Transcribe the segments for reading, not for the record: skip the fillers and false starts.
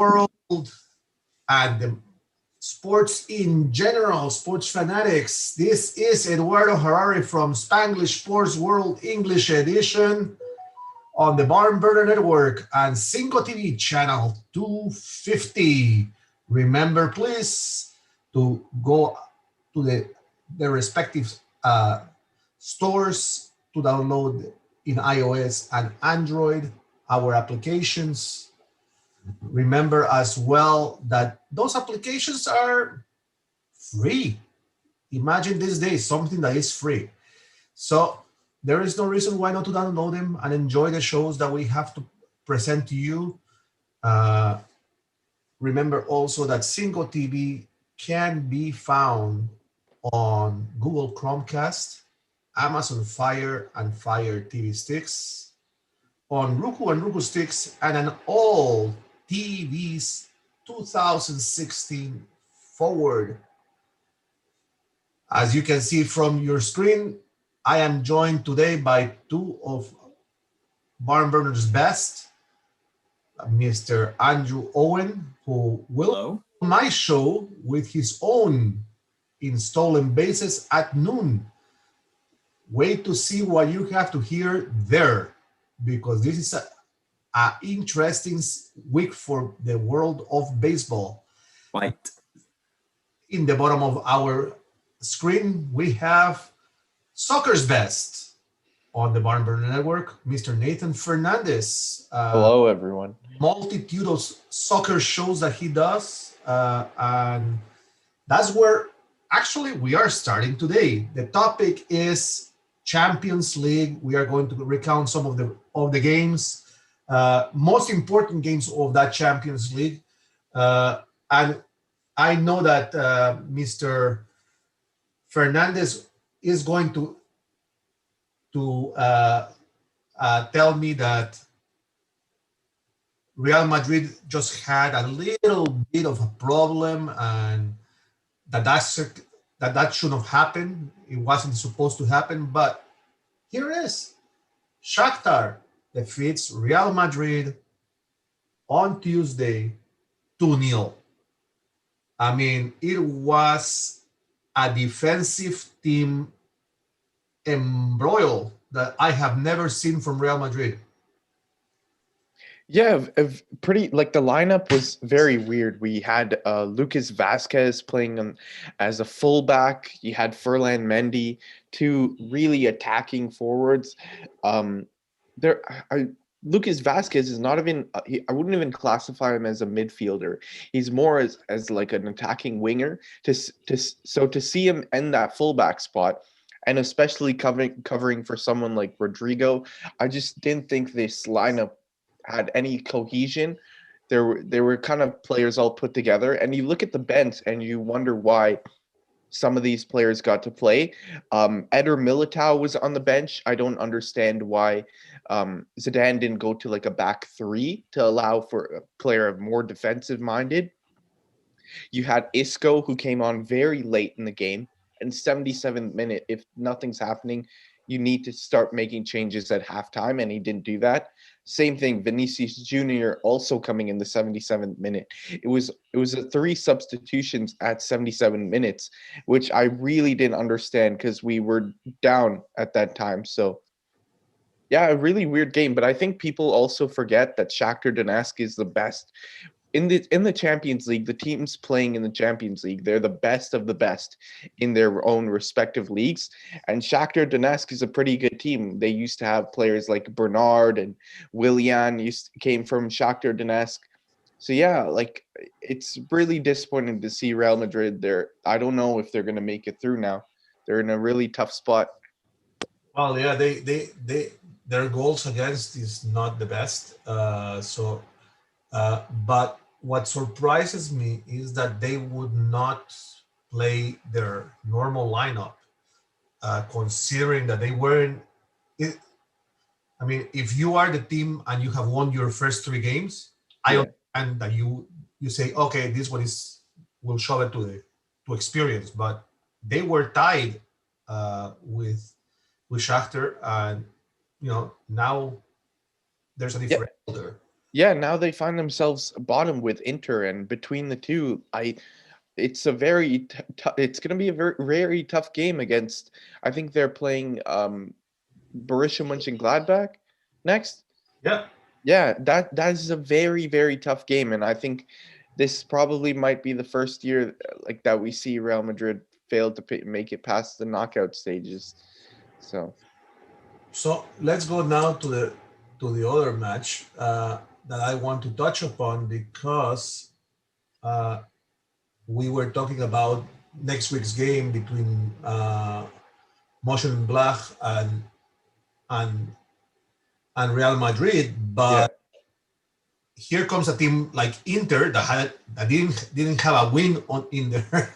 world and the sports in general, sports fanatics. This is Eduardo Harari from Spanglish Sports World English Edition on the Barn Burner Network and ZINGOTV channel 250. Remember, please, to go to the respective stores to download in iOS and Android our applications. Remember as well that those applications are free. Imagine these days something that is free. So there is no reason why not to download them and enjoy the shows that we have to present to you. Remember also that ZINGOTV can be found on Google Chromecast, Amazon Fire and Fire TV sticks, on Roku and Roku sticks, and on all TVs 2016 forward. As you can see from your screen, I am joined today by two of Barn Burner's best, Mr. Andrew Owen, who will Hello. my show with his own in Stolen Bases at noon. Wait to see what you have to hear there, because this is a interesting week for the world of baseball. Right. In the bottom of our screen, we have Soccer's Best on the Barn Burner Network, Mr. Nathan Fernandez. Hello, everyone. Multitude of soccer shows that he does, and that's where actually we are starting today. The topic is Champions League. We are going to recount some of the games, most important games of that Champions League, and I know that Mr. Fernandez is going to tell me that Real Madrid just had a little bit of a problem and that shouldn't have happened. It wasn't supposed to happen, but here it is. Shakhtar defeats Real Madrid on Tuesday 2-0. I mean, it was a defensive team embroil that I have never seen from Real Madrid. Yeah, pretty like the lineup was very weird. We had Lucas Vasquez playing as a fullback. You had Ferland Mendy, two really attacking forwards. Lucas Vasquez is not even. I wouldn't even classify him as a midfielder. He's more as like an attacking winger. So to see him in that fullback spot, and especially covering for someone like Rodrigo, I just didn't think this lineup had any cohesion. There were kind of players all put together, and you look at the bench and you wonder why some of these players got to play. Eder Militao was on the bench. I don't understand why Zidane didn't go to like a back three to allow for a player more defensive minded. You had Isco, who came on very late in the game, and 77th minute. If nothing's happening, you need to start making changes at halftime, and he didn't do that. Same thing, Vinicius Jr. also coming in the 77th minute. It was a 3 substitutions at 77 minutes, which I really didn't understand because we were down at that time. So yeah, a really weird game. But I think people also forget that Shakhtar Donetsk is the best. In the Champions League, the teams playing in the Champions League, they're the best of the best in their own respective leagues. And Shakhtar Donetsk is a pretty good team. They used to have players like Bernard and Willian came from Shakhtar Donetsk. So yeah, like it's really disappointing to see Real Madrid there. I don't know if they're going to make it through now. They're in a really tough spot. Well, yeah, their goals against is not the best. But what surprises me is that they would not play their normal lineup, considering that they weren't. I mean, if you are the team and you have won your first 3 games, I understand that you say, okay, this one will show it to experience. But they were tied with Shakhtar, and now there's a difference there. Yeah, now they find themselves bottom with Inter, and between the two, it's a very it's going to be a very tough game against. I think they're playing Borussia Mönchengladbach next. Yeah. Yeah, that is a very tough game, and I think this probably might be the first year like that we see Real Madrid fail to make it past the knockout stages. So So let's go now to the other match that I want to touch upon because uh, we were talking about next week's game between Mönchengladbach and and Real Madrid, yeah, but here comes a team like Inter that didn't have a win on in their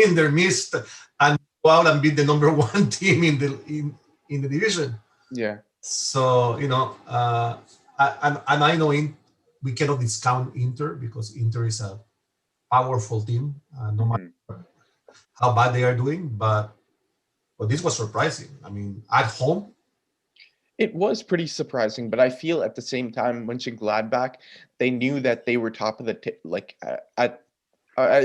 in their midst and go out and beat the number one team in the division. yeah. So and I know we cannot discount Inter because Inter is a powerful team, no Mhm. matter how bad they are doing. But this was surprising. I mean, at home, It was pretty surprising, but I feel at the same time, Mönchengladbach, they knew that they were top of the at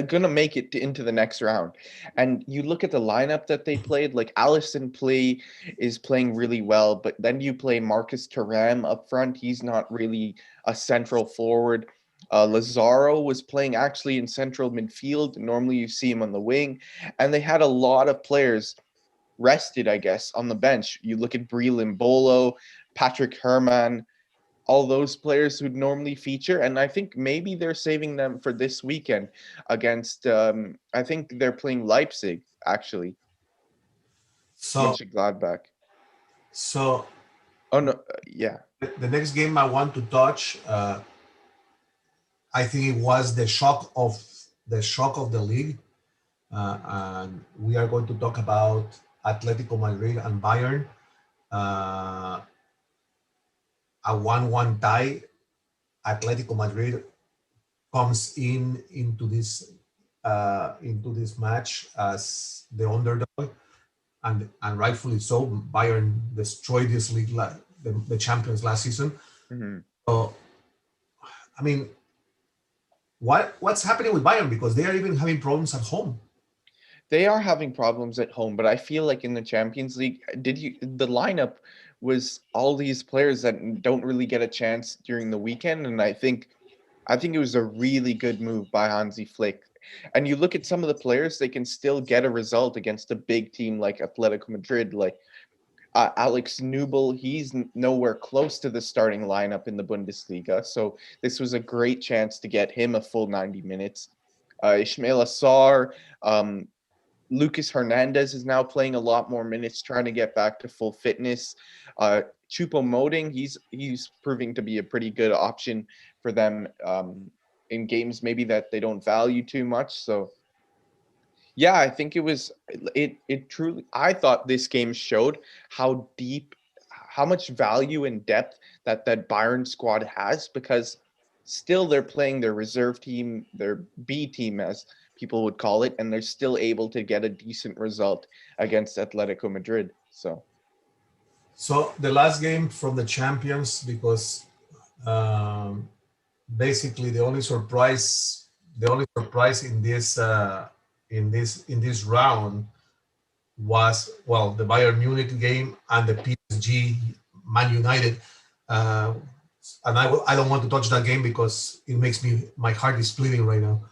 gonna make it into the next round. And you look at the lineup that they played, like Allison play is playing really well, but then you play Marcus Thuram up front. He's not really a central forward. Lazaro was playing actually in central midfield. Normally you see him on the wing, and they had a lot of players rested, I guess, on the bench. You look at Breland Bolo, Patrick Herman, all those players who'd normally feature, and I think maybe they're saving them for this weekend against. I think they're playing Leipzig actually, so Mönchengladbach. so Oh no, yeah, the next game I want to touch, I think it was the shock of the league, and we are going to talk about Atletico Madrid and Bayern, uh, a 1-1 tie. Atletico Madrid comes into this match as the underdog, and rightfully so. Bayern destroyed this league, the champions last season. mhm. So I mean, what's happening with Bayern because they are even having problems at home. They are having problems at home, but I feel like in the Champions League, did you the lineup was all these players that don't really get a chance during the weekend, and I think it was a really good move by Hansi Flick. And you look at some of the players, they can still get a result against a big team like Atletico Madrid. Like Alex Nubel, he's nowhere close to the starting lineup in the Bundesliga. So this was a great chance to get him a full 90 minutes. Ishmael Assar, um, Lucas Hernandez is now playing a lot more minutes, trying to get back to full fitness. Chupo Moting, he's proving to be a pretty good option for them in games maybe that they don't value too much. So yeah, I think it truly. I thought this game showed how deep, how much value and depth that Bayern squad has because still they're playing their reserve team, their B team as people would call it, and they're still able to get a decent result against Atletico Madrid. So So the last game from the champions, because um, basically the only surprise in this round was, well, the Bayern Munich game and the PSG Man United. Uh, and I don't want to touch that game because it makes my heart is bleeding right now.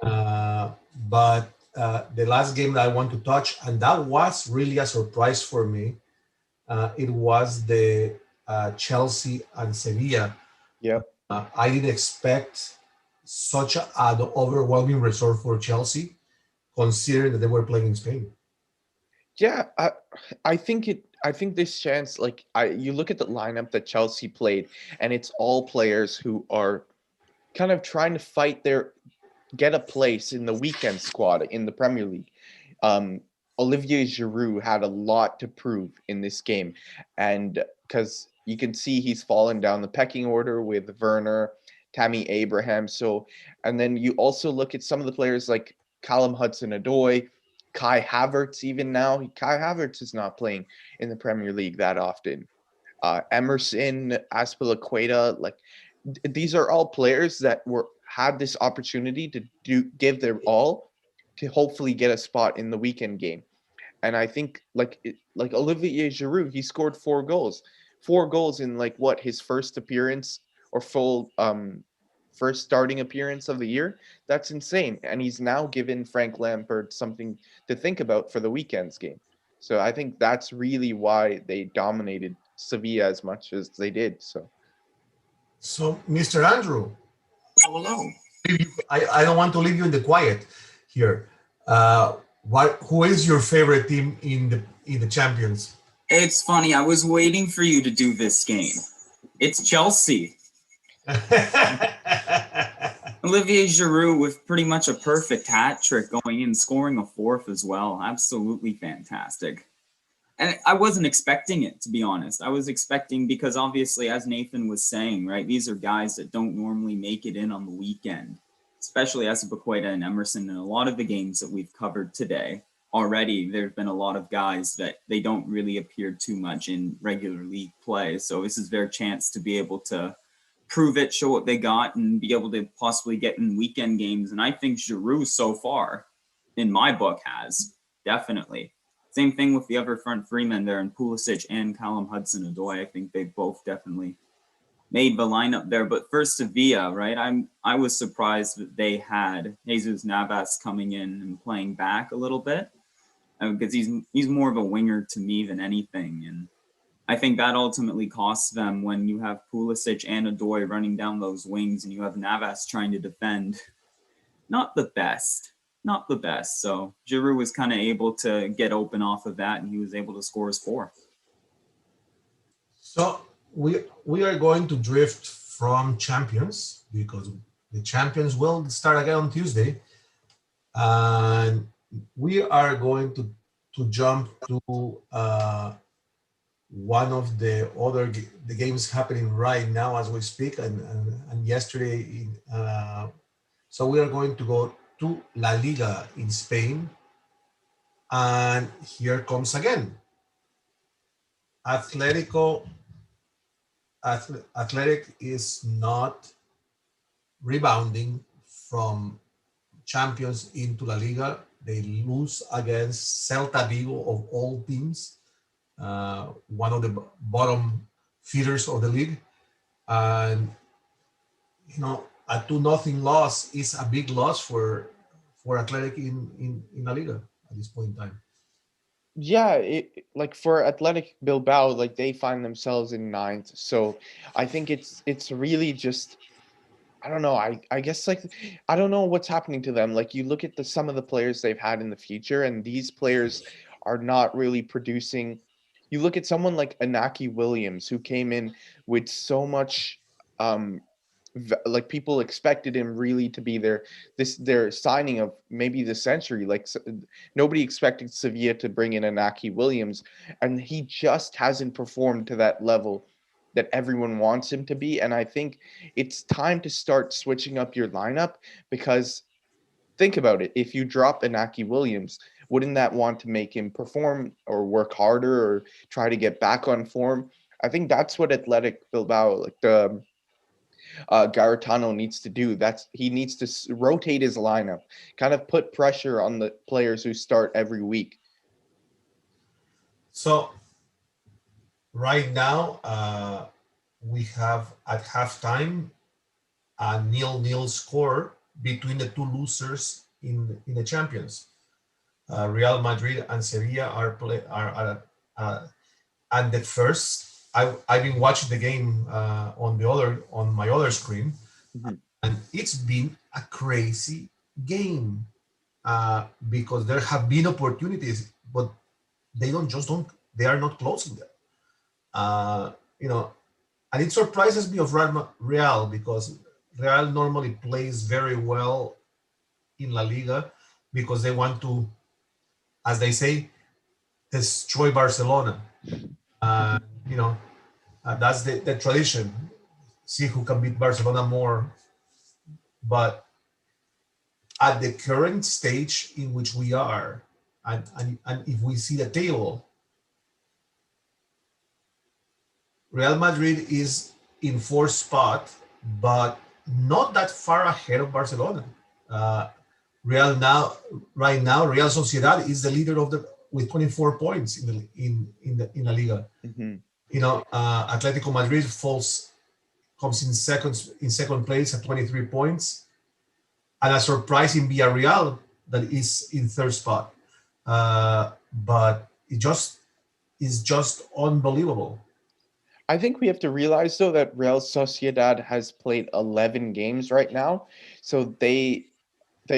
But the last game that I want to touch, and that was really a surprise for me, it was the Chelsea and Sevilla. yep. I didn't expect such an overwhelming result for Chelsea, considering that they were playing in Spain. Yeah, I think this chance, like you look at the lineup that Chelsea played, and it's all players who are kind of trying to fight their get a place in the weekend squad in the Premier League. Um, Olivier Giroud had a lot to prove in this game, and because you can see he's fallen down the pecking order with Werner, Tammy Abraham. So, and then you also look at some of the players like Callum Hudson-Odoi, Kai Havertz. Even now, Kai Havertz is not playing in the Premier League that often. Emerson, Azpilicueta, like these are all players that had this opportunity to give their all to hopefully get a spot in the weekend game. And I think like Olivier Giroud, he scored 4 goals in like what, his first appearance or full first starting appearance of the year. That's insane. And he's now given Frank Lampard something to think about for the weekend's game. So I think that's really why they dominated Sevilla as much as they did. So, Mr. Andrew, Hello. I don't want to leave you in the quiet here. Who is your favorite team in the Champions? It's funny. I was waiting for you to do this game. It's Chelsea. Olivier Giroud with pretty much a perfect hat trick going in, scoring a fourth as well. Absolutely fantastic. And I wasn't expecting it, to be honest. I was expecting, because obviously, as Nathan was saying, right, these are guys that don't normally make it in on the weekend, especially Azpilicueta and Emerson. In a lot of the games that we've covered today, already there have been a lot of guys that they don't really appear too much in regular league play. So this is their chance to be able to prove it, show what they got, and be able to possibly get in weekend games. And I think Giroud so far, in my book, has definitely. Same thing with the other front three men there, and Pulisic and Callum Hudson-Odoi. I think they both definitely made the lineup there. But for Sevilla, right, I was surprised that they had Jesus Navas coming in and playing back a little bit, because he's more of a winger to me than anything. And I think that ultimately costs them when you have Pulisic and Odoi running down those wings and you have Navas trying to defend. Not the best. So Giroud was kind of able to get open off of that, and he was able to score his 4. So we are going to drift from Champions because the Champions will start again on Tuesday, and we are going to jump to one of the games happening right now as we speak, and yesterday. So we are going to go to La Liga in Spain, and here comes again. Athletic is not rebounding from Champions into La Liga. They lose against Celta Vigo of all teams, one of the bottom feeders of the league. And a 2-0 loss is a big loss for Athletic in La Liga at this point in time. Yeah, like for Athletic Bilbao, like they find themselves in 9th. So I think it's really just, I don't know. I guess like I don't know what's happening to them. Like you look at some of the players they've had in the future, and these players are not really producing. You look at someone like Inaki Williams, who came in with so much like people expected him really to be their signing of maybe the century. Like nobody expected Sevilla to bring in Inaki Williams, and he just hasn't performed to that level that everyone wants him to be. And I think it's time to start switching up your lineup, because think about it. If you drop Inaki Williams, wouldn't that want to make him perform or work harder or try to get back on form? I think that's what Athletic Bilbao, like the Garitano, needs to do. He needs to rotate his lineup, kind of put pressure on the players who start every week. So right now, we have at halftime a 0-0 score between the two losers in the Champions. Real Madrid and Sevilla are at the first. I've been watching the game on my other screen, Mhm. and it's been a crazy game because there have been opportunities, but they they are not closing them. Uh, you know, and it surprises me of Real because Real normally plays very well in La Liga because they want to, as they say, destroy Barcelona. Uh, you know, that's the tradition. See who can beat Barcelona more. But at the current stage in which we are, and if we see the table, Real Madrid is in fourth spot, but not that far ahead of Barcelona. Uh, Real now, right now, Real Sociedad is the leader of the with 24 points in La Liga. Mhm. Atletico Madrid comes in second place at 23 points, and a surprise in Villarreal that is in third spot. But it just is just unbelievable. I think we have to realize though that Real Sociedad has played 11 games right now. So they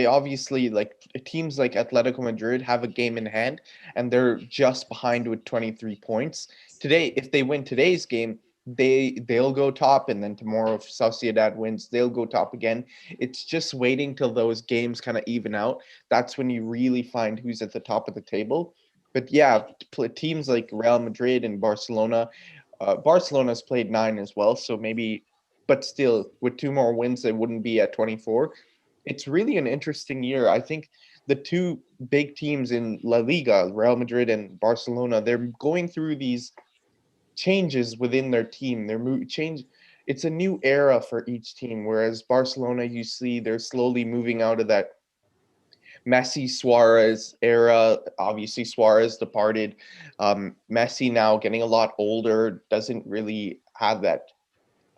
obviously, like teams like Atletico Madrid, have a game in hand and they're just behind with 23 points. Today, if they win today's game, they'll go top, and then tomorrow if Sociedad wins, they'll go top again. It's just waiting till those games kind of even out. That's when you really find who's at the top of the table. But yeah, teams like Real Madrid and Barcelona, Barcelona's played 9 as well, so maybe, but still, with 2 more wins, they wouldn't be at 24. It's really an interesting year. I think the two big teams in La Liga, Real Madrid and Barcelona, they're going through these changes within their team. Change. It's a new era for each team. Whereas Barcelona, you see, they're slowly moving out of that Messi Suarez era. Obviously, Suarez departed. Messi now getting a lot older, doesn't really have that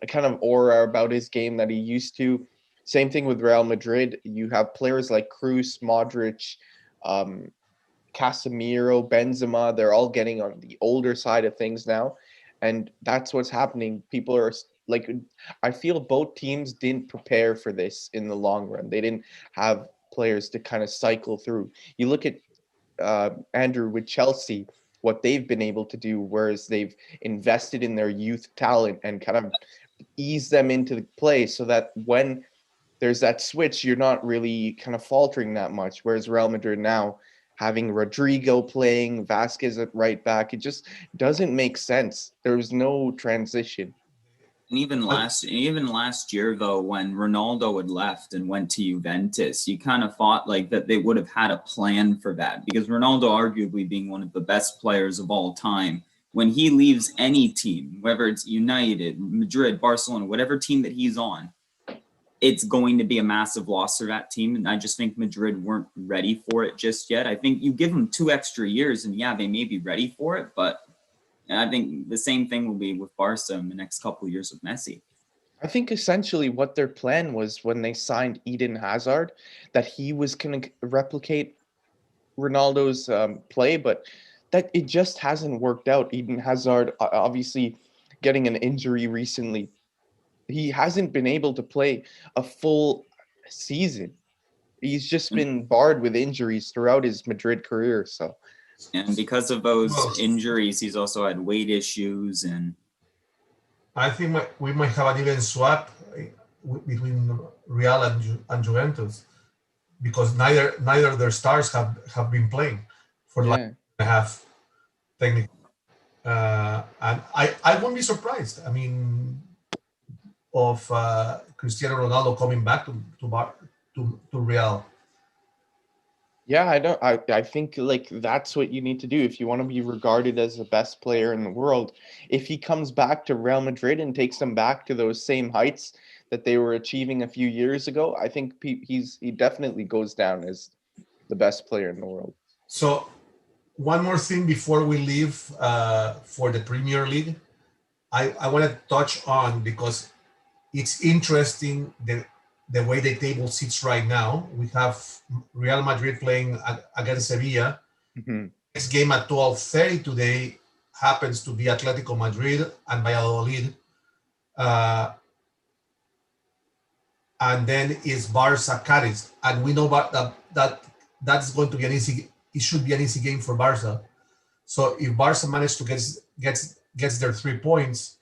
a kind of aura about his game that he used to. Same thing with Real Madrid. You have players like Cruz, Modric, um, Casemiro, Benzema. They're all getting on the older side of things now, and that's what's happening. People are like, I feel both teams didn't prepare for this in the long run. They didn't have players to kind of cycle through. You look at Andrew with Chelsea, what they've been able to do, whereas they've invested in their youth talent and kind of ease them into the play so that when there's that switch, you're not really kind of faltering that much. Whereas Real Madrid now, having Rodrigo playing, Vasquez at right back, it just doesn't make sense. There's no transition. And But even last year though, when Ronaldo had left and went to Juventus, you kind of thought like that they would have had a plan for that, because Ronaldo arguably being one of the best players of all time, when he leaves any team, whether it's United, Madrid, Barcelona, whatever team that he's on, it's going to be a massive loss for that team. And I just think Madrid weren't ready for it just yet. I think you give them 2 extra years and yeah, they may be ready for it, but I think the same thing will be with Barca in the next couple of years with Messi. I think essentially what their plan was when they signed Eden Hazard, that he was going to replicate Ronaldo's play, but that it just hasn't worked out. Eden Hazard, obviously getting an injury recently, he hasn't been able to play a full season. He's just And, been barred with injuries throughout his Madrid career. So and because of those well, injuries, he's also had weight issues. And I think we might have an even swap between Real and Juventus, because neither of their stars have been playing for like yeah, a half technically. And I wouldn't be surprised. I mean, of Cristiano Ronaldo coming back to Real. yeah. I think like that's what you need to do if you want to be regarded as the best player in the world. If he comes back to Real Madrid and takes them back to those same heights that they were achieving a few years ago, I think he definitely goes down as the best player in the world. So one more thing before we leave for the Premier League, I want to touch on, because it's interesting the way the table sits right now. We have Real Madrid playing against Sevilla. Mhm. Next game at 12:30 today happens to be Atletico Madrid and Valladolid. Uh, and then is Barca Cadiz. And we know that's going to be an easy, it should be an easy game for Barca. So if Barca managed to gets their 3 points,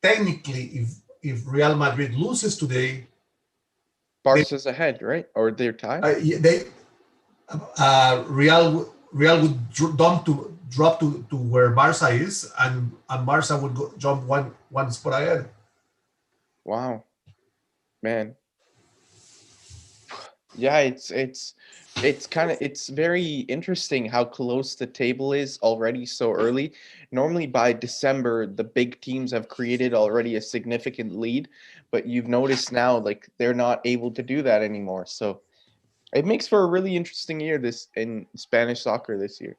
technically, if Real Madrid loses today, they Barca's ahead, right? Or they're tied? they Real would drop to where Barca is, and Barca would jump one spot ahead. Wow, man. Yeah, it's kind of it's very interesting how close the table is already so early. Normally by December, the big teams have created already a significant lead, but you've noticed now like they're not able to do that anymore. So it makes for a really interesting year this in Spanish soccer this year.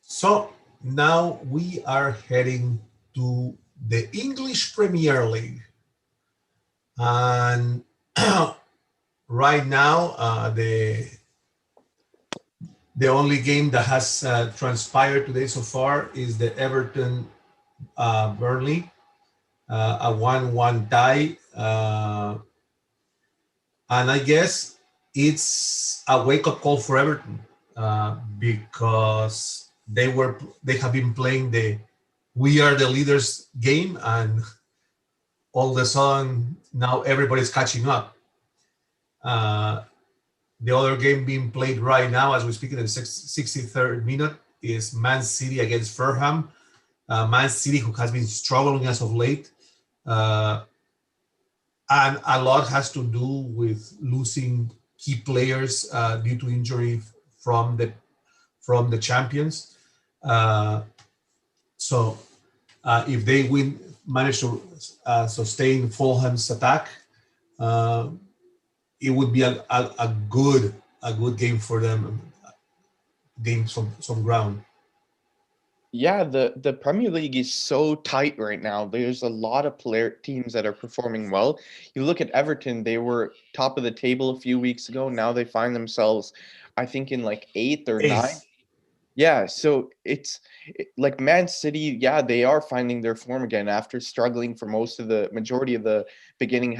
So now we are heading to the English Premier League. And right now, the only game that has transpired today so far is the Everton Burnley, a 1-1 tie. And I guess it's a wake up call for Everton because they have been playing the "we are the leaders" game, and all of a sudden now everybody's catching up. Uh, the other game being played right now, as we speak, in the 63rd minute, is Man City against Fulham. Man City, who has been struggling as of late, uh, and a lot has to do with losing key players due to injury from the from the champions. Uh, so if they manage to sustain Fulham's attack, uh, it would be a good game for them, gain some ground. Yeah, the Premier League is so tight right now. There's a lot of player teams that are performing well. You look at Everton, they were top of the table a few weeks ago. Now they find themselves, I think, in like eighth or ninth. Eighth. Yeah, so like Man City, yeah, they are finding their form again after struggling for most of the majority of the beginning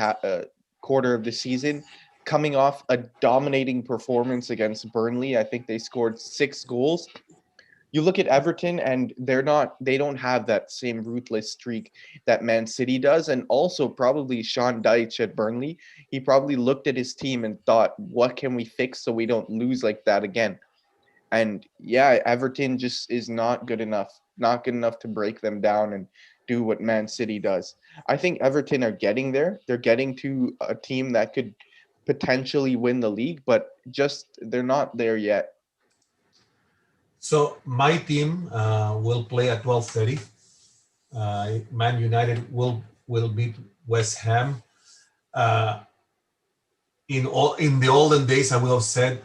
quarter of the season, coming off a dominating performance against Burnley. I think they scored 6 goals. You look at Everton and they don't have that same ruthless streak that Man City does. And also probably Sean Dyche at Burnley, he probably looked at his team and thought, what can we fix so we don't lose like that again? And yeah, Everton just is not good enough to break them down and do what Man City does. I think Everton are getting there. They're getting to a team that could potentially win the league, but just they're not there yet. So my team will play at 12:30. Man United will beat West Ham. Uh, in the olden days, I would have said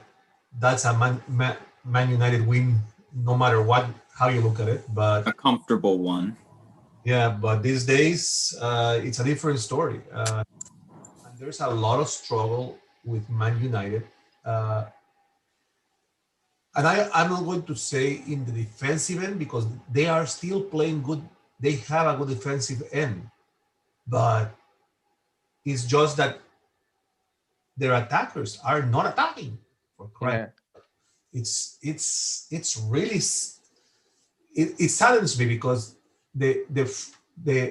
that's a Man United win, no matter what how you look at it. But A comfortable one. yeah, but these days it's a different story. And there's a lot of struggle with Man United. Uh, and I'm not going to say in the defensive end because they are still playing good. They have a good defensive end, but it's just that their attackers are not attacking. For crying, Yeah. it's really it saddens me because the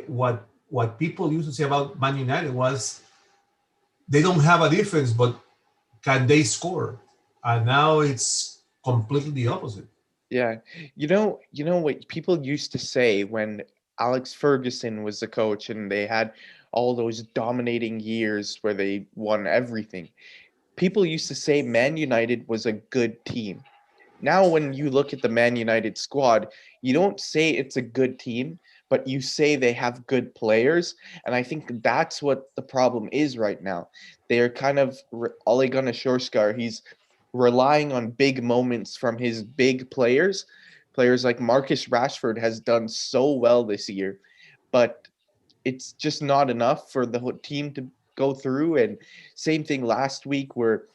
what people used to say about Man United was they don't have a defense, but can they score? And now it's completely the opposite. Yeah. You know what people used to say when Alex Ferguson was the coach and they had all those dominating years where they won everything. People used to say Man United was a good team. Now when you look at the Man United squad, you don't say it's a good team, but you say they have good players, and I think that's what the problem is right now. They're kind of Ole Gunnar Solskjaer, he's relying on big moments from his big players. Players like Marcus Rashford has done so well this year, but it's just not enough for the whole team to go through. And same thing last week where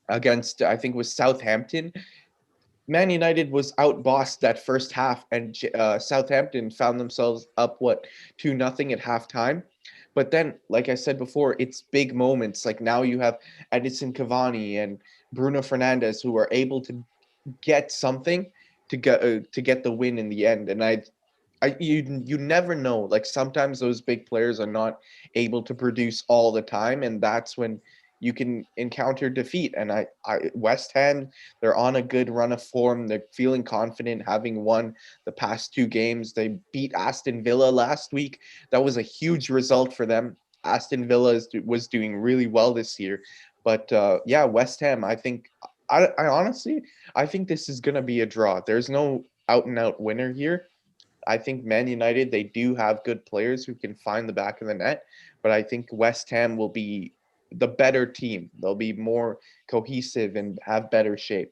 against I think it was Southampton, Man United was outbossed that first half, and Southampton found themselves up 2-0 at halftime. But then, like I said before, it's big moments. Like now you have Edison Cavani and Bruno Fernandes who are able to get something to get the win in the end. And you never know. Like sometimes those big players are not able to produce all the time, and that's when you can encounter defeat. And I West Ham, they're on a good run of form. They're feeling confident, having won the past 2 games. They beat Aston Villa last week. That was a huge result for them. Aston Villa was doing really well this year. But yeah, West Ham, I honestly, I think this is going to be a draw. There's no out and out winner here. I think Man United, they do have good players who can find the back of the net, but I think West Ham will be the better team. They'll be more cohesive and have better shape.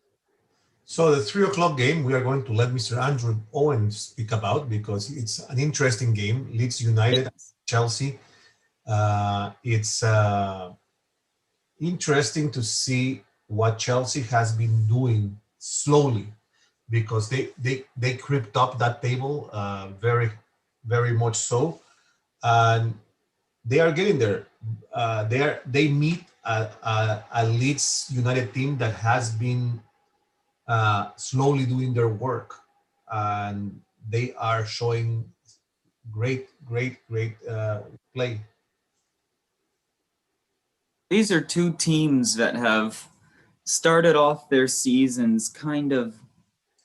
So the 3 o'clock game, we are going to let Mr. Andrew Owen speak about because it's an interesting game. Leeds United, Chelsea. It's interesting to see what Chelsea has been doing slowly because they crept up that table very very much so, and they are getting there. They meet a Leeds United team that has been slowly doing their work, and they are showing great play. These are two teams that have started off their seasons kind of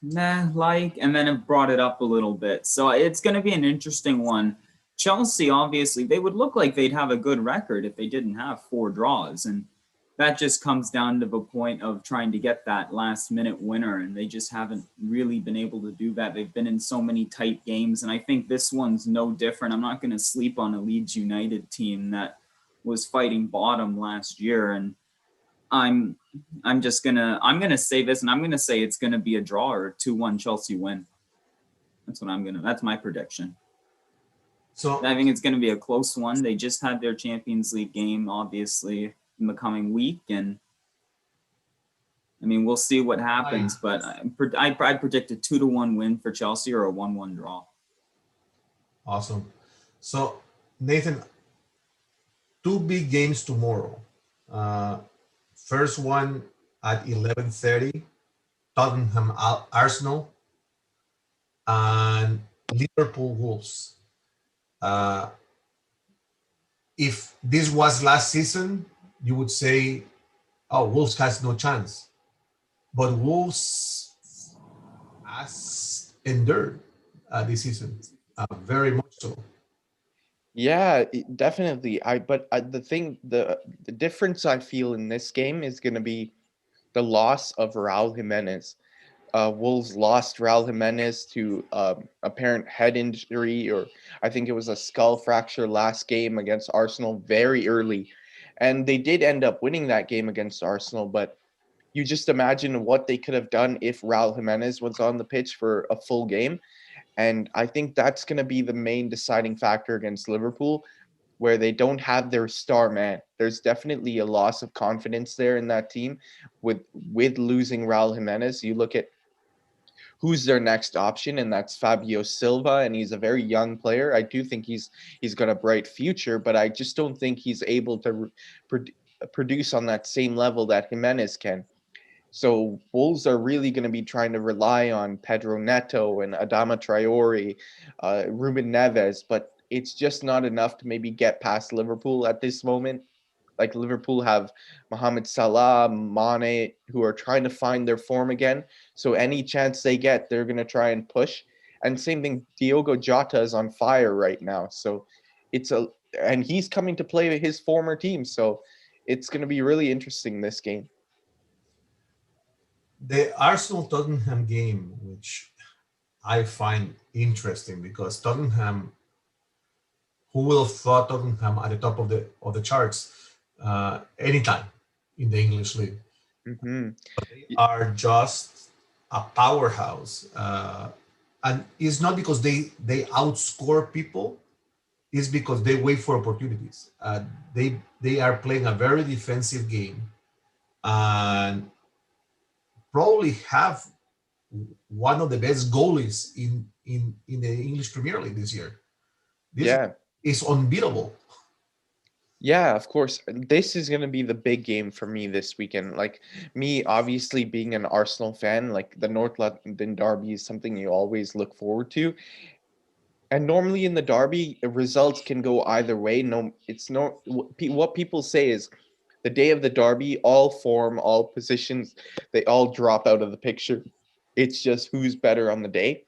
meh like, and then have brought it up a little bit. So it's going to be an interesting one. Chelsea, obviously, they would look like they'd have a good record if they didn't have 4 draws. And that just comes down to the point of trying to get that last minute winner. And they just haven't really been able to do that. They've been in so many tight games. And I think this one's no different. I'm not going to sleep on a Leeds United team that was fighting bottom last year. And I'm I'm gonna say this, and I'm gonna say it's gonna be a draw or a 2-1 Chelsea win. That's my prediction. So I think it's gonna be a close one. They just had their Champions League game, obviously, in the coming week, and I mean we'll see what happens. But I predict a 2-1 win for Chelsea or a 1-1 draw. awesome. So Nathan, 2 big games tomorrow. Uh, First one at 11:30, Tottenham Arsenal and Liverpool Wolves. Uh, if this was last season, you would say, "Oh, Wolves has no chance," but Wolves has endured this season, very much so. Yeah, definitely. The difference I feel in this game is going to be the loss of Raul Jimenez. Wolves lost Raul Jimenez to apparent head injury, or I think it was a skull fracture last game against Arsenal very early. And they did end up winning that game against Arsenal, but you just imagine what they could have done if Raul Jimenez was on the pitch for a full game. And I think that's going to be the main deciding factor against Liverpool, where they don't have their star man. There's definitely a loss of confidence there in that team with losing Raul Jimenez. You look at who's their next option, and that's Fabio Silva, and he's a very young player. I do think he's got a bright future, but I just don't think he's able to produce on that same level that Jimenez can. So Wolves are really going to be trying to rely on Pedro Neto and Adama Traore, Ruben Neves, but it's just not enough to maybe get past Liverpool at this moment. Like Liverpool have Mohamed Salah, Mane, who are trying to find their form again. So any chance they get, they're going to try and push. And same thing, Diogo Jota is on fire right now. So and he's coming to play his former team. So it's going to be really interesting, this game. The Arsenal Tottenham game, which I find interesting because Tottenham, who will have thought Tottenham at the top of the charts anytime in the English league? Mm-hmm. They are just a powerhouse, and it's not because they outscore people. It's because they wait for opportunities. They are playing a very defensive game, and probably have one of the best goalies in the English Premier League this year. This Yeah. is unbeatable. Yeah, of course. This is going to be the big game for me this weekend. Like me, obviously being an Arsenal fan, like the North London Derby is something you always look forward to. And normally in the Derby, results can go either way. No, it's no. What people say is the day of the Derby, all form, all positions, they all drop out of the picture. It's just who's better on the day.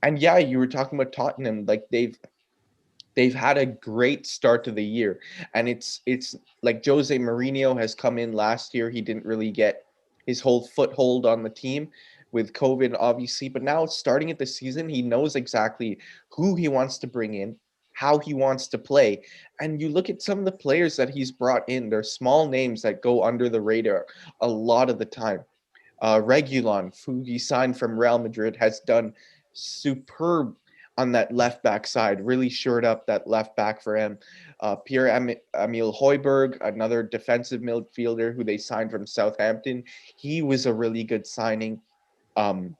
And yeah, you were talking about Tottenham. Like they've had a great start to the year, and it's like Jose Mourinho has come in last year. He didn't really get his whole foothold on the team with COVID, obviously, but now starting at the season, he knows exactly who he wants to bring in, how he wants to play. And you look at some of the players that he's brought in, they're small names that go under the radar a lot of the time. Regulon, who he signed from Real Madrid, has done superb on that left back side, really shored up that left back for him. Pierre Emil Hoiberg, another defensive midfielder who they signed from Southampton, he was a really good signing. Um,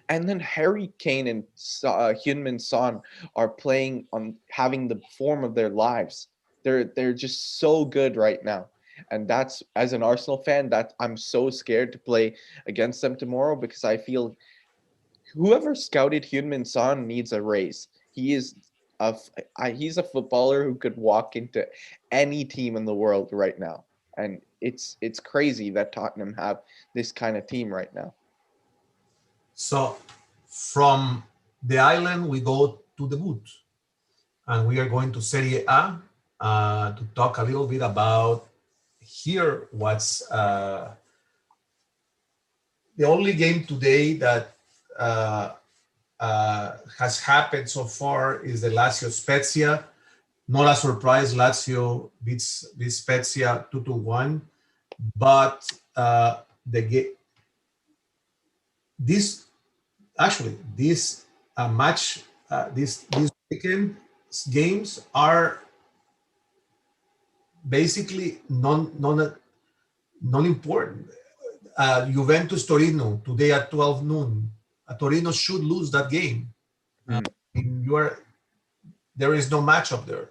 and then Harry Kane and Hyunmin Son are playing on having the form of their lives. They're just so good right now. And that's, as an Arsenal fan, that I'm so scared to play against them tomorrow, because I feel whoever scouted Hyunmin Son needs a raise. He is he's a footballer who could walk into any team in the world right now. And it's crazy that Tottenham have this kind of team right now. So from the island, we go to the boot, and we are going to Serie A to talk a little bit about here what's the only game today that uh, has happened so far is the Lazio Spezia. Not a surprise, Lazio beats Spezia 2-1, but the this actually this match this weekend games are basically non important. Juventus Torino today at 12 noon. Torino should lose that game. Mm. You are there is no matchup there.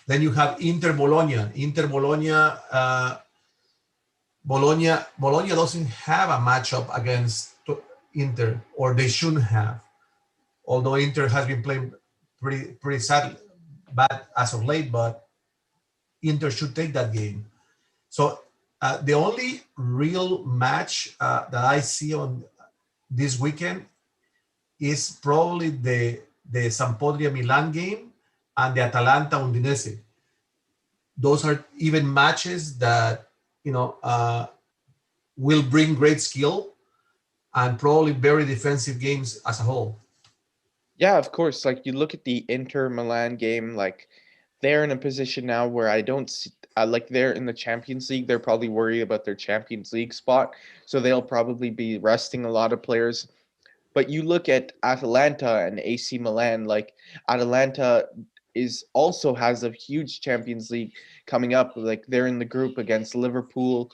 Then you have Inter Bologna. Inter Bologna. Bologna doesn't have a matchup against Inter, or they shouldn't have. Although Inter has been playing pretty sad, bad as of late, but Inter should take that game. So the only real match that I see on this weekend is probably the Sampdoria Milan game and the Atalanta Udinese. Those are even matches that will bring great skill and probably very defensive games as a whole. Yeah, of course. Like you look at the Inter Milan game, like they're in a position now where I don't see, like they're in the Champions League. They're probably worried about their Champions League spot, so they'll probably be resting a lot of players. But you look at Atalanta and AC Milan, like Atalanta is also has a huge Champions League coming up. Like they're in the group against Liverpool.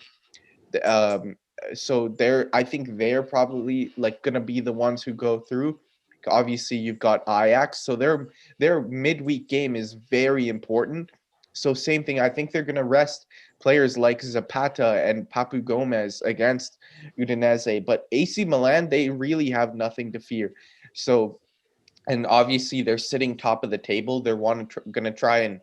Um, so I think they're probably like gonna be the ones who go through. Obviously, you've got Ajax, so their midweek game is very important. So same thing, I think they're gonna rest players like Zapata and Papu Gomez against Udinese, but AC Milan, they really have nothing to fear. So, and obviously they're sitting top of the table. They're gonna try and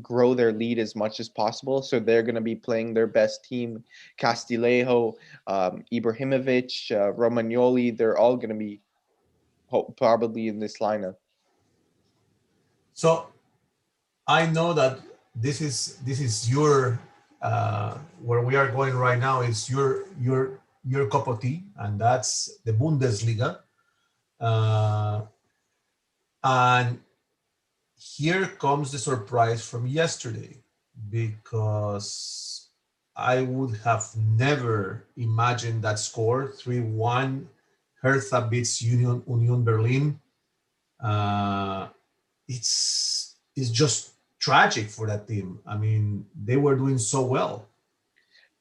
grow their lead as much as possible. So they're going to be playing their best team, Castillejo, Ibrahimovic, Romagnoli. They're all going to be probably in this lineup. So I know that this is your where we are going right now is your cup of tea, and that's the Bundesliga. Uh, and here comes the surprise from yesterday, because I would have never imagined that score 3-1. Hertha beats Union Berlin. Uh, it's just tragic for that team. I mean, they were doing so well.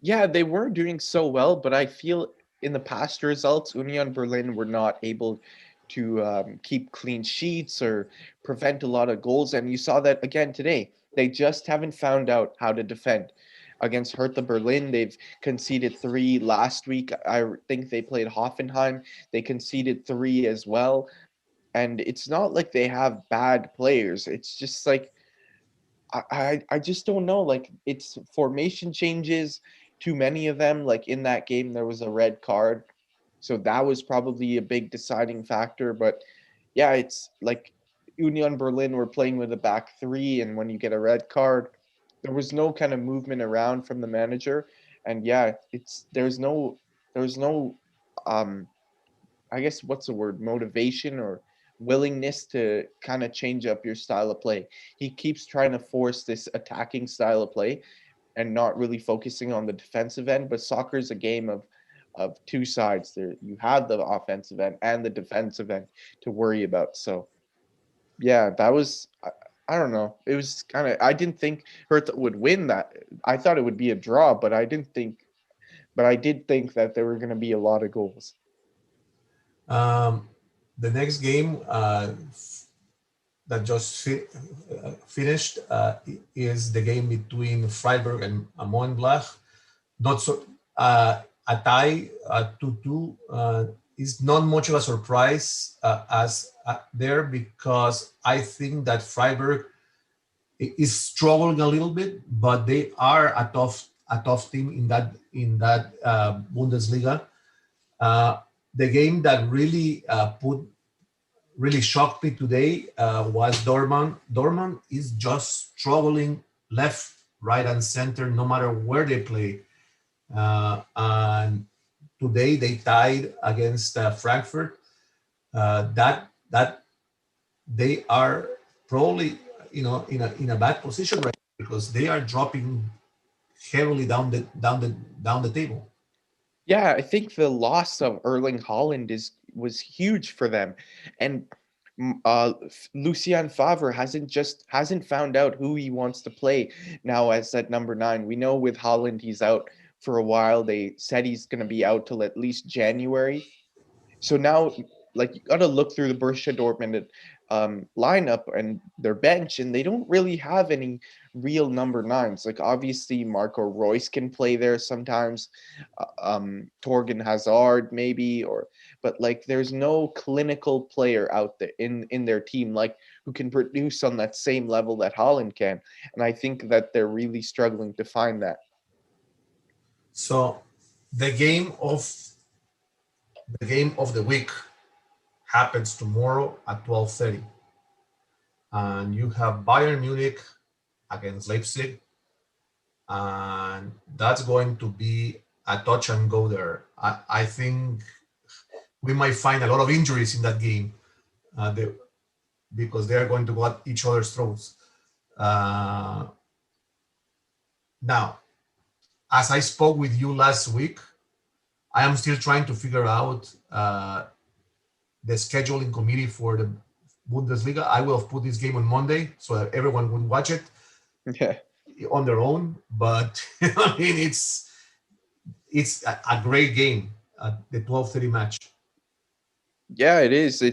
Yeah, they were doing so well, but I feel in the past results, Union Berlin were not able to keep clean sheets or prevent a lot of goals. And you saw that again today. They just haven't found out how to defend. Against Hertha Berlin, they've conceded 3 last week. I think they played Hoffenheim. They conceded 3 as well. And it's not like they have bad players. It's just like I just don't know. Like it's formation changes, too many of them. Like in that game, there was a red card, so that was probably a big deciding factor. But yeah, it's like Union Berlin were playing with a back three, and when you get a red card, there was no kind of movement around from the manager. And yeah, there's no um I guess what's the word, motivation or willingness to kind of change up your style of play. He keeps trying to force this attacking style of play and not really focusing on the defensive end. But soccer is a game of two sides. There you have the offensive end and the defensive end to worry about. So yeah, that was I don't know. It was kind of I didn't think Hertha would win that. I thought it would be a draw, but I did think that there were going to be a lot of goals. Um, the next game that just finished is the game between Freiburg and Mönchengladbach. Not so a tie 2-2 is not much of a surprise as there, because I think that Freiburg is struggling a little bit, but they are a tough team in that Bundesliga. Uh, the game that really shocked me today was Dortmund. Dortmund is just struggling left, right, and center, no matter where they play. And today they tied against Frankfurt. That they are probably in a bad position right now, because they are dropping heavily down the table. Yeah, I think the loss of Erling Haaland was huge for them, and Lucien Favre hasn't found out who he wants to play now as that number nine. We know with Haaland he's out for a while. They said he's going to be out till at least January. So now, like, you got to look through the Borussia Dortmund lineup and their bench, and they don't really have any real number nines. Like, obviously, Marco Royce can play there sometimes. Torgan Hazard maybe, but like, there's no clinical player out there in their team like who can produce on that same level that Holland can. And I think that they're really struggling to find that. So the game of the game of the week happens tomorrow at 12:30, and you have Bayern Munich against Leipzig, and that's going to be a touch and go there. I think we might find a lot of injuries in that game, because they are going to go at each other's throats. Uh, Now, as I spoke with you last week, I am still trying to figure out the scheduling committee for the Bundesliga. I will have put this game on Monday so that everyone would watch it Yeah. on their own. But I mean, it's a great game, the 12:30 match. Yeah, it is.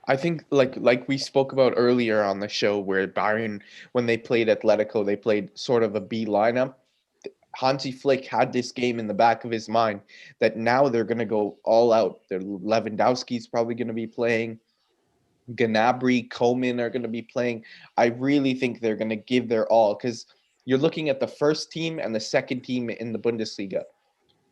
I think like we spoke about earlier on the show where Bayern, when they played Atletico, they played sort of a B lineup. Hansi Flick had this game in the back of his mind that now they're going to go all out. Lewandowski's probably going to be playing. Gnabry, Coman are going to be playing. I really think they're going to give their all because you're looking at the first team and the second team in the Bundesliga.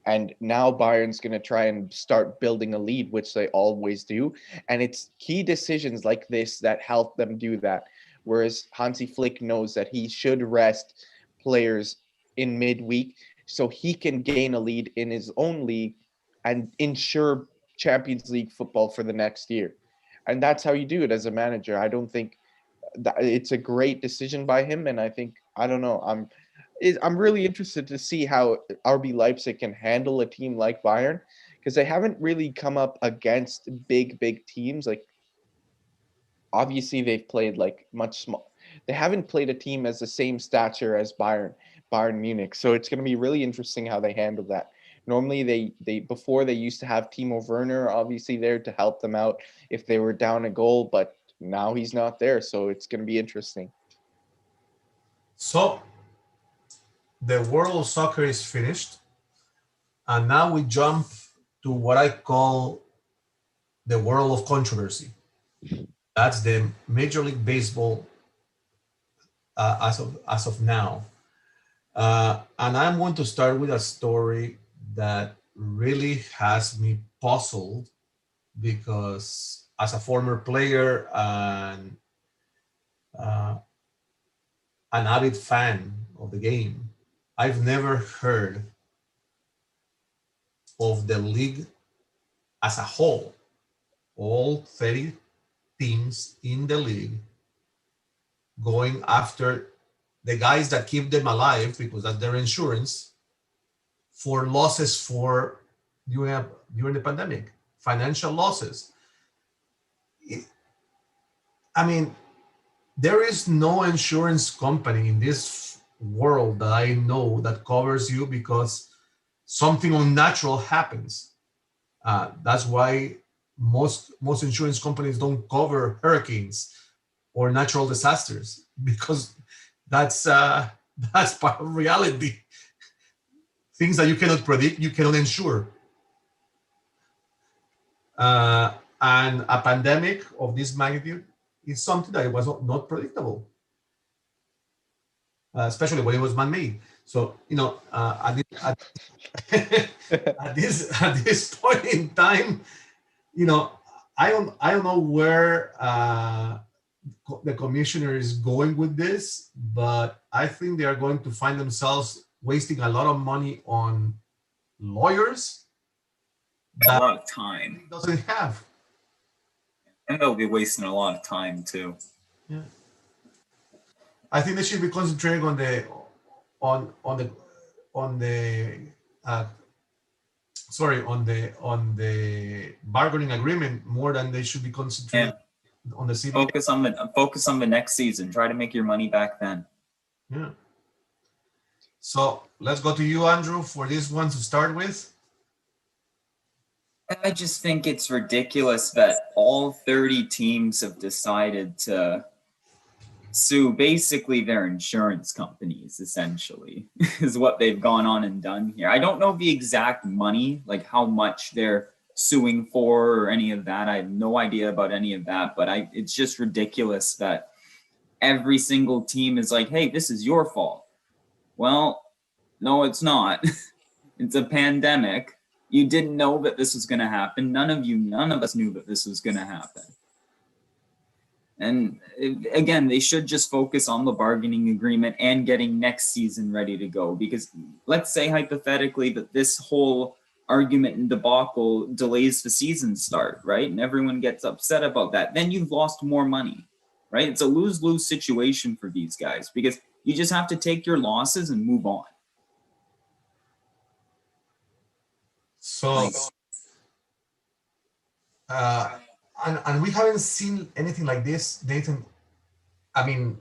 And now Bayern's going to try and start building a lead, which they always do. And it's key decisions like this that help them do that. Whereas Hansi Flick knows that he should rest players in midweek so he can gain a lead in his own league and ensure Champions League football for the next year. And that's how you do it as a manager. I don't think that it's a great decision by him. And I think, I don't know, I'm really interested to see how RB Leipzig can handle a team like Bayern because they haven't really come up against big teams. Like obviously they've played like much small. They haven't played a team as the same stature as Bayern Munich. So it's going to be really interesting how they handle that. Normally they before they used to have Timo Werner obviously there to help them out if they were down a goal, but now he's not there. So it's going to be interesting. So the world of soccer is finished, and now we jump to what I call the world of controversy. That's the Major League Baseball as of now. And I'm going to start with a story that really has me puzzled because as a former player and uh, an avid fan of the game, I've never heard of the league as a whole, all 30 teams in the league going after the guys that keep them alive because that's their insurance for losses for during the pandemic, financial losses. I mean, there is no insurance company in this world that I know that covers you because something unnatural happens. That's why most insurance companies don't cover hurricanes or natural disasters because that's that's part of reality. Things that you cannot predict, you cannot insure. And a pandemic of this magnitude is something that was not predictable, especially when it was man-made. So at this point in time, you know, I don't know where the commissioner is going with this, but I think they are going to find themselves wasting a lot of money on lawyers A that lot of time. it doesn't have. And they'll be wasting a lot of time too. Yeah. I think they should be concentrating on the uh, on the bargaining agreement more than they should be concentrating on the CBA. Focus on the next season. Try to make your money back then. Yeah. So let's go to you, Andrew, for this one to start with. I just think it's ridiculous that all 30 teams have decided to sue basically their insurance companies, essentially, is what they've gone on and done here. I don't know the exact money, like how much they're suing for or any of that. I have no idea about any of that, but it's just ridiculous that every single team is like, hey, this is your fault. Well, no, it's not. It's a pandemic. You didn't know that this was going to happen. None of us knew that this was going to happen. And again, they should just focus on the bargaining agreement and getting next season ready to go. Because let's say hypothetically that this whole argument and debacle delays the season start, right? And everyone gets upset about that. Then you've lost more money, right? It's a lose-lose situation for these guys because you just have to take your losses and move on. So, and we haven't seen anything like this, Nathan. I mean,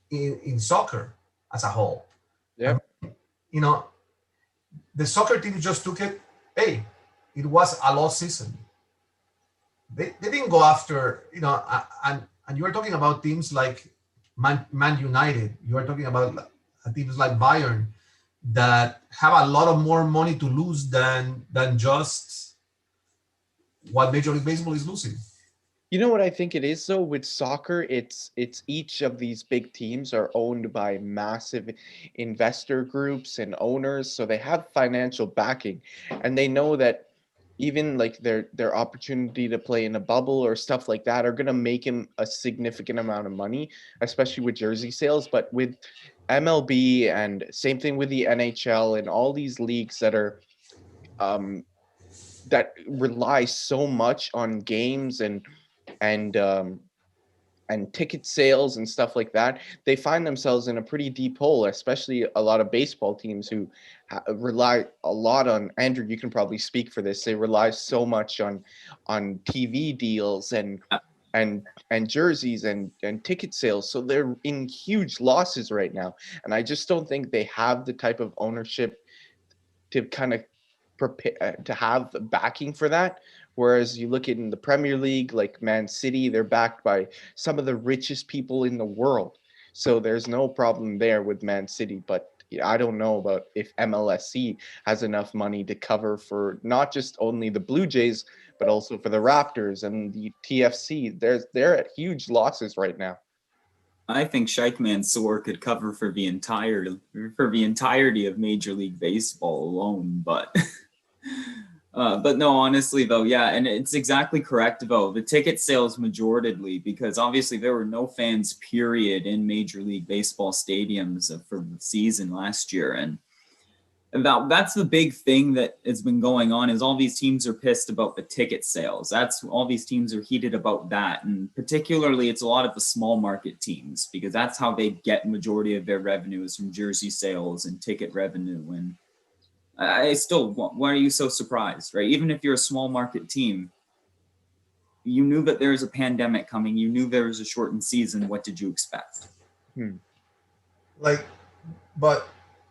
in soccer as a whole. Yeah. You know, the soccer team just took it. Hey, it was a lost season. They didn't go after, and you are talking about teams like Man United. You are talking about teams like Bayern that have a lot of more money to lose than just what Major League Baseball is losing. You know what I think it is though with soccer, it's each of these big teams are owned by massive investor groups and owners, so they have financial backing, and they know that even like their opportunity to play in a bubble or stuff like that are going to make him a significant amount of money, especially with jersey sales. But with MLB and same thing with the NHL and all these leagues that are that rely so much on games and and ticket sales and stuff like that, they find themselves in a pretty deep hole, especially a lot of baseball teams who rely a lot on, Andrew, you can probably speak for this, they rely so much on TV deals and jerseys and ticket sales. So they're in huge losses right now. And I just don't think they have the type of ownership to kind of prepare to have backing for that. Whereas you look in the Premier League, like Man City, they're backed by some of the richest people in the world. So there's no problem there with Man City. But I don't know about if MLSC has enough money to cover for not just only the Blue Jays, but also for the Raptors and the TFC. They're at huge losses right now. I think Sheikh Mansour could cover for the entirety of Major League Baseball alone, but But no, honestly though, yeah, and it's exactly correct though. The ticket sales majoritely, because obviously there were no fans, period, in Major League Baseball stadiums for the season last year, and that's the big thing that has been going on is all these teams are pissed about the ticket sales. That's all these teams are heated about that, and particularly it's a lot of the small market teams because that's how they get majority of their revenue is from jersey sales and ticket revenue. And I still, why are you so surprised, right? Even if you're a small market team, you knew that there was a pandemic coming. You knew there was a shortened season. What did you expect? Hmm. Like, but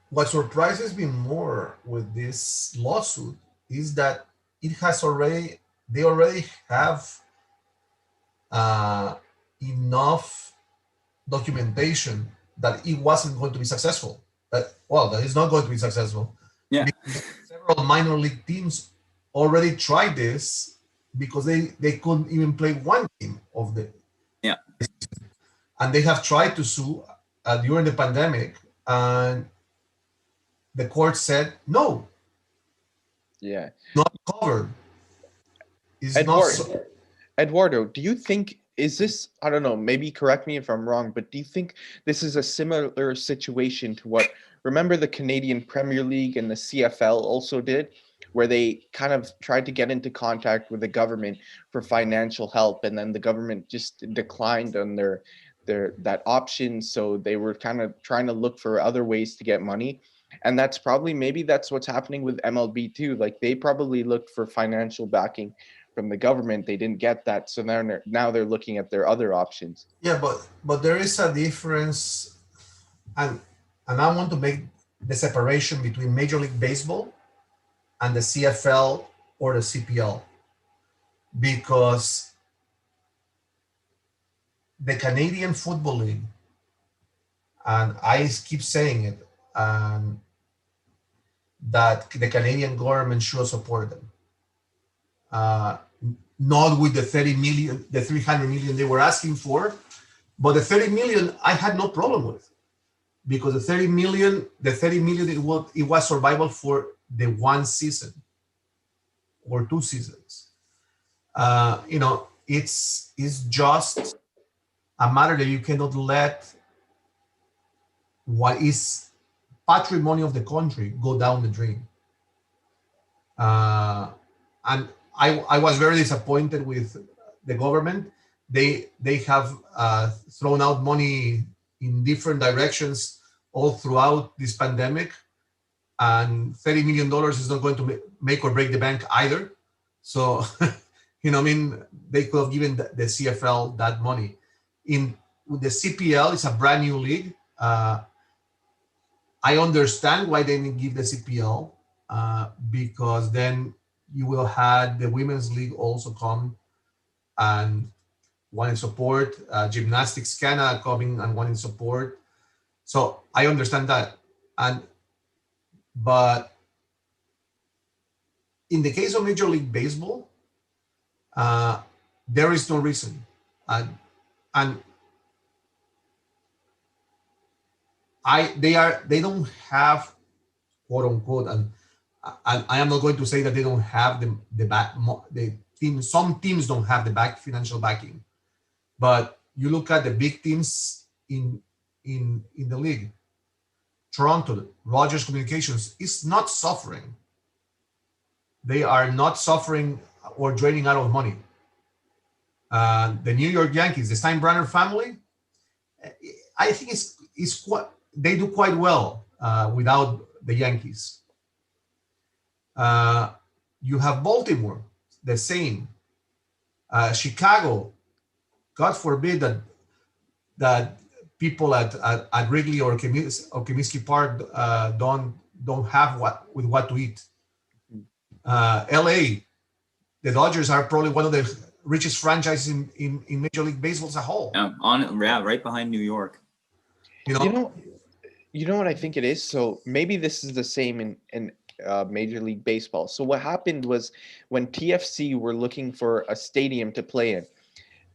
what surprises me more with this lawsuit is that it has already they already have uh, enough documentation that it wasn't going to be successful. That is not going to be successful. Yeah, Several minor league teams already tried this because they couldn't even play one game of the, yeah. and they have tried to sue during the pandemic, and the court said no, Yeah. not covered. Is not Edward, so. Eduardo, do you think is this, I don't know, maybe correct me if I'm wrong, but do you think this is a similar situation to what remember the Canadian Premier League and the CFL also did, where they kind of tried to get into contact with the government for financial help, and then the government just declined on their that option, so they were kind of trying to look for other ways to get money. And that's probably maybe that's what's happening with MLB too. Like they probably looked for financial backing from the government. They didn't get that, so now they're looking at their other options. Yeah, but there is a difference, and I want to make the separation between Major League Baseball and the CFL or the CPL, because the Canadian Football League, and I keep saying it, that the Canadian government should support them. Uh, Not with the 30 million, the 300 million they were asking for, but the 30 million I had no problem with, because the 30 million it was survival for the one season or two seasons. It's just a matter that you cannot let what is patrimony of the country go down the drain. And I was very disappointed with the government. They have thrown out money in different directions all throughout this pandemic, and $30 million is not going to make or break the bank either. So, I mean, they could have given the CFL that money. In with the CPL, it's a brand new league. I understand why they didn't give the CPL, because then you will have the women's league also come and want to support, Gymnastics Canada coming and wanting support. So I understand that, and but in the case of Major League Baseball, uh, there is no reason, and they don't have, quote unquote, and I am not going to say that they don't have the back, the team. Some teams don't have the financial backing, but you look at the big teams in the league. Toronto, Rogers Communications is not suffering. They are not suffering or draining out of money. The New York Yankees, the Steinbrenner family, I think it's quite, they do quite well without the Yankees. Uh, you have Baltimore, the same. Chicago, God forbid that people at Wrigley or Comiskey Park don't have what to eat. LA, the Dodgers are probably one of the richest franchises in Major League Baseball as a whole. Right behind New York. You You know, know, you know what I think it is. So maybe this is the same in Major League Baseball. So what happened was when TFC were looking for a stadium to play in,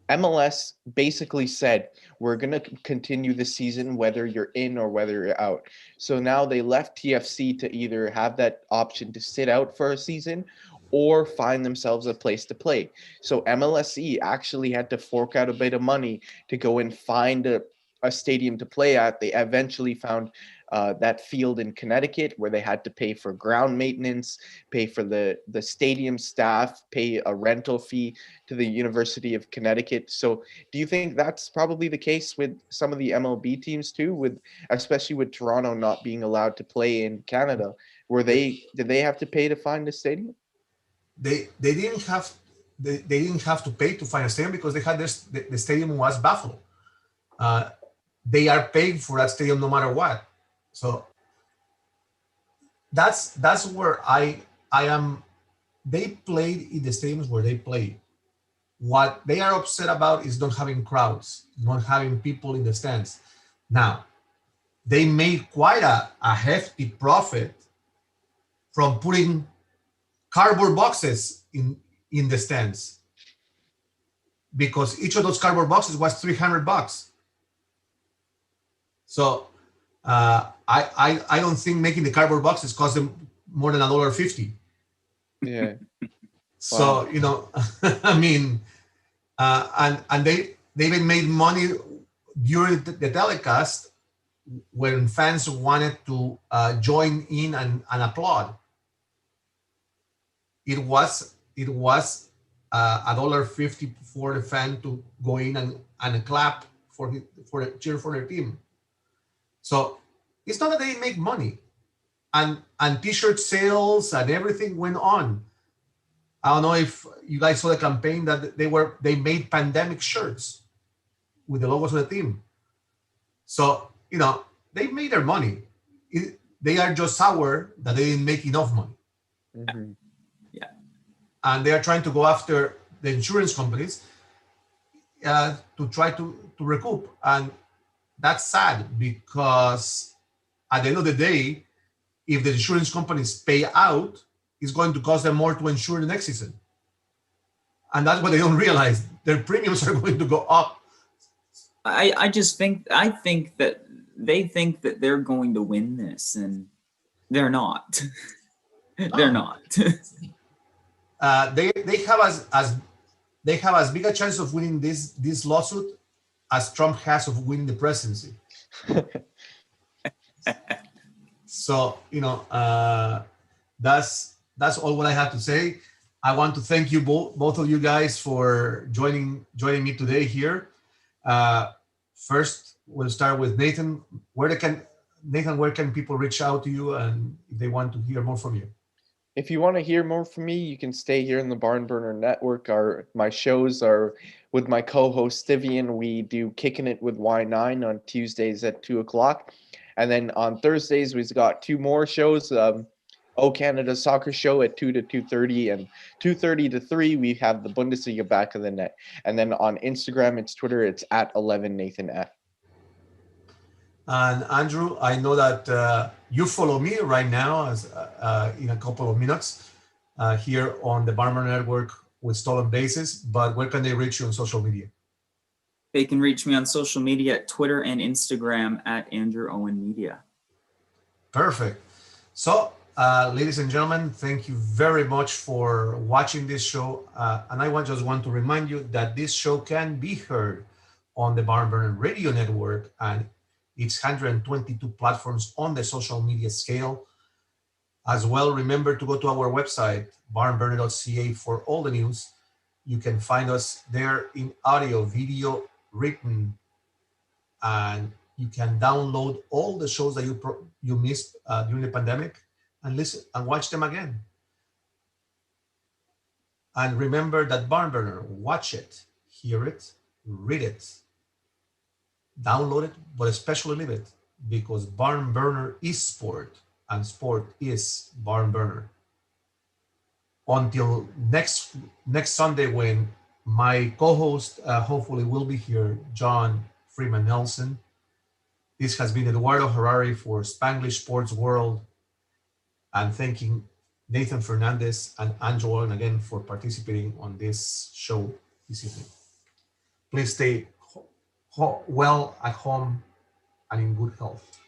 MLS basically said, we're going to continue the season whether you're in or whether you're out. So now they left TFC to either have that option to sit out for a season or find themselves a place to play. So MLSE actually had to fork out a bit of money to go and find a stadium to play at. They eventually found that field in Connecticut where they had to pay for ground maintenance, pay for the stadium staff, pay a rental fee to the University of Connecticut. So do you think that's probably the case with some of the MLB teams too, with especially with Toronto not being allowed to play in Canada? Did they have to pay to find a stadium? They didn't have they didn't have to pay to find a stadium because they had this the stadium was Buffalo. Uh, they are paying for that stadium no matter what. So that's where I am. They played in the stadiums where they play. What they are upset about is not having crowds, not having people in the stands. Now they made quite a hefty profit from putting cardboard boxes in the stands because each of those cardboard boxes was $300. So I don't think making the cardboard boxes cost them more than $1.50. Yeah. So you know, I mean, and they even made money during the telecast when fans wanted to join in and applaud. It was $1.50 for the fan to go in and clap for the cheer for their team. So it's not that they make money, and t-shirt sales and everything went on. I don't know if you guys saw the campaign that they made pandemic shirts with the logos of the team. So you know they made their money. They are just sour that they didn't make enough money. Mm-hmm. Yeah. And they are trying to go after the insurance companies to try to recoup. And that's sad because at the end of the day, if the insurance companies pay out, it's going to cost them more to insure the next season. And that's what they don't realize. Their premiums are going to go up. I think that they think that they're going to win this, and they're not. They're No. not. They have they have as big a chance of winning this lawsuit as Trump has of winning the presidency. So you know that's all what I have to say. I want to thank you both of you guys for joining me today here. First, we'll start with Nathan. Where can people reach out to you and if they want to hear more from you? If you want to hear more from me, you can stay here in the Barn Burner Network. My shows are with my co-host Stivian. We do Kicking It with Y9 on Tuesdays at 2:00. And then on Thursdays, we've got two more shows. O Canada Soccer Show at 2 to 2:30, and 2:30 to 3, we have the Bundesliga Back of the Net. And then on Instagram, it's Twitter, it's at 11 Nathan F. And Andrew, I know that you follow me right now as in a couple of minutes here on the Barmer Network with Stolen Bases, but where can they reach you on social media? They can reach me on social media at Twitter and Instagram at Andrew Owen Media. Perfect. So, ladies and gentlemen, thank you very much for watching this show. And I just want to remind you that this show can be heard on the Barn Burner Radio Network and its 122 platforms on the social media scale. As well, remember to go to our website, barnburner.ca, for all the news. You can find us there in audio, video, written, and you can download all the shows that you missed during the pandemic and listen and watch them again. And remember that Barn Burner, watch it, hear it, read it, download it, but especially live it, because Barn Burner is sport and sport is Barn Burner. Until next Sunday, when my co-host hopefully will be here, John Freeman Nelson. This has been Eduardo Harari for Spanglish Sports World, and thanking Nathan Fernandez and Andrew Owen again for participating on this show this evening. Please stay well at home and in good health.